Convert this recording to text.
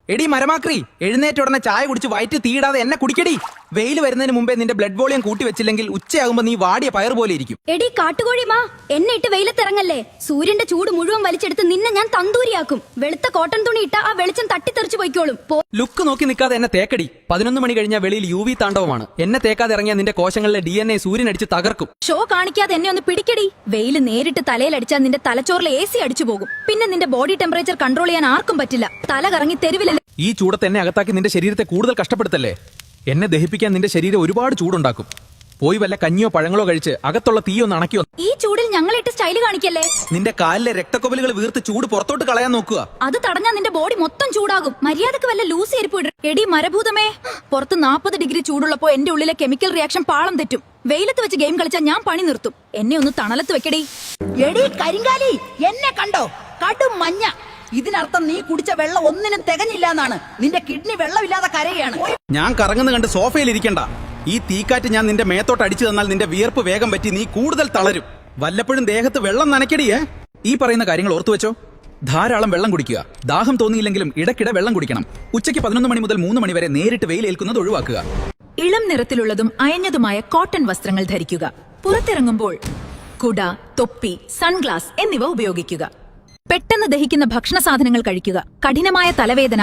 എടി മരമാക്രി, എഴുന്നേറ്റ ഉടനെ ചായ കുടിച്ച് വയറ്റ് തീയിടാതെ എന്നെ കുടിക്കടി. വെയിൽ വരുന്നതിന് മുമ്പേ നിന്റെ ബ്ലഡ് വോളിയം കൂട്ടി വെച്ചില്ലെങ്കിൽ ഉച്ചയാകുമ്പോ നീ വാടിയ പയർ പോലെ ഇരിക്കും. എടി കാട്ടുകോഴി മാ, എന്നെ ഇട്ട് വെയിലത്തിറങ്ങല്ലേ. സൂര്യന്റെ ചൂട് മുഴുവൻ വലിച്ചെടുത്ത് നിന്നെ ഞാൻ തന്തൂരിയാക്കും. വെളുത്ത കോട്ടൺ തുണി ഇട്ട ആ വെളിച്ചം തട്ടിത്തെറിച്ചു പോയിക്കോളും. ലുക്ക് നോക്കി നിൽക്കാതെ എന്നെ തേക്കടി. 11 മണി കഴിഞ്ഞാൽ വെളിയിൽ UV താണ്ഡവമാണ്. എന്നെ തേക്കാതെ ഇറങ്ങിയ നിന്റെ കോശങ്ങളിലെ DNA സൂര്യൻ അടിച്ച് തകർക്കും. ഷോ കാണിക്കാതെ എന്നെ ഒന്ന് പിടിക്കടി. വെയിൽ നേരിട്ട് തലയിലടിച്ചാൽ നിന്റെ തലച്ചോറിലെ AC അടിച്ചു പോകും. പിന്നെ നിന്റെ ബോഡി ടെമ്പറേച്ചർ കൺട്രോൾ ചെയ്യാൻ ആർക്കും പറ്റില്ല. തല കറങ്ങി തെരുവിലല്ലേ. ഈ ചൂടത്ത് എന്നെ അകത്താക്കി നിന്റെ ശരീരത്തെ കൂടുതൽ കഷ്ടപ്പെടുത്തല്ലേ. എന്നെ ദഹിപ്പിക്കാൻ നിന്റെ ശരീരം ഒരുപാട് ചൂടുണ്ടാക്കും. പോയി വല്ല കഞ്ഞിയോ പഴങ്ങളോ കഴിച്ച് അകത്തുള്ള തീയൊന്ന് അണക്കിയോ. ഈ ചൂടിൽ ഞങ്ങളിട്ട് സ്റ്റൈല് കാണിക്കല്ലേ. നിന്റെ കാലിലെ രക്തക്കൊവലുകൾ വീർത്ത് ചൂട് പുറത്തോട്ട് കളയാൻ നോക്കുക. അത് തടഞ്ഞാൽ നിന്റെ ബോഡി മൊത്തം ചൂടാകും. മര്യാദക്ക് വല്ല ലൂസി എരിപ്പ് ഇട. എടി മരഭൂതമേ, പുറത്ത് 40 ഡിഗ്രി ചൂടുള്ളപ്പോ എന്റെ ഉള്ളിലെ കെമിക്കൽ റിയാക്ഷൻ പാളം തെറ്റും. വെയിലത്ത് വെച്ച് ഗെയിം കളിച്ചാൽ ഞാൻ പണി നിർത്തും. എന്നെ ഒന്ന് തണലത്ത് വെക്കടി. എടി കരിങ്കാലി, എന്നെ കണ്ടോ? കടും മഞ്ഞ. ഇതിനർത്ഥം നീ കുടിച്ച വെള്ളം ഒന്നിനും തികഞ്ഞില്ല എന്നാണ്. നിന്റെ കിഡ്നി വെള്ളമില്ലാതെ കരയാണ്. ഞാൻ കറങ്ങുന്ന കണ്ട് സോഫയിൽ ഇരിക്കണ്ട. ഈ തീക്കാറ്റ് ഞാൻ നിന്റെ മേത്തോട്ട് അടിച്ചു തന്നാൽ നിന്റെ വിയർപ്പ് വേഗം പറ്റി നീ കൂടുതൽ തളരും. വല്ലപ്പോഴും ദേഹത്ത് വെള്ളം നനയ്ക്കടിയേ. ഈ പറയുന്ന കാര്യങ്ങൾ ഓർത്തു വെച്ചോ. ധാരാളം വെള്ളം കുടിക്കുക. ദാഹം തോന്നിയില്ലെങ്കിലും ഇടയ്ക്കിടെ വെള്ളം കുടിക്കണം. ഉച്ചയ്ക്ക് 11 മണി മുതൽ 3 മണി വരെ നേരിട്ട് വെയിലേൽക്കുന്നത് ഒഴിവാക്കുക. ഇളം നിറത്തിലുള്ളതും അയഞ്ഞതുമായ കോട്ടൺ വസ്ത്രങ്ങൾ ധരിക്കുക. പുറത്തിറങ്ങുമ്പോൾ കുട, തൊപ്പി, സൺഗ്ലാസ് എന്നിവ ഉപയോഗിക്കുക. പെട്ടെന്ന് ദഹിക്കുന്ന ഭക്ഷണ സാധനങ്ങൾ കഴിക്കുക. കഠിനമായ തലവേദന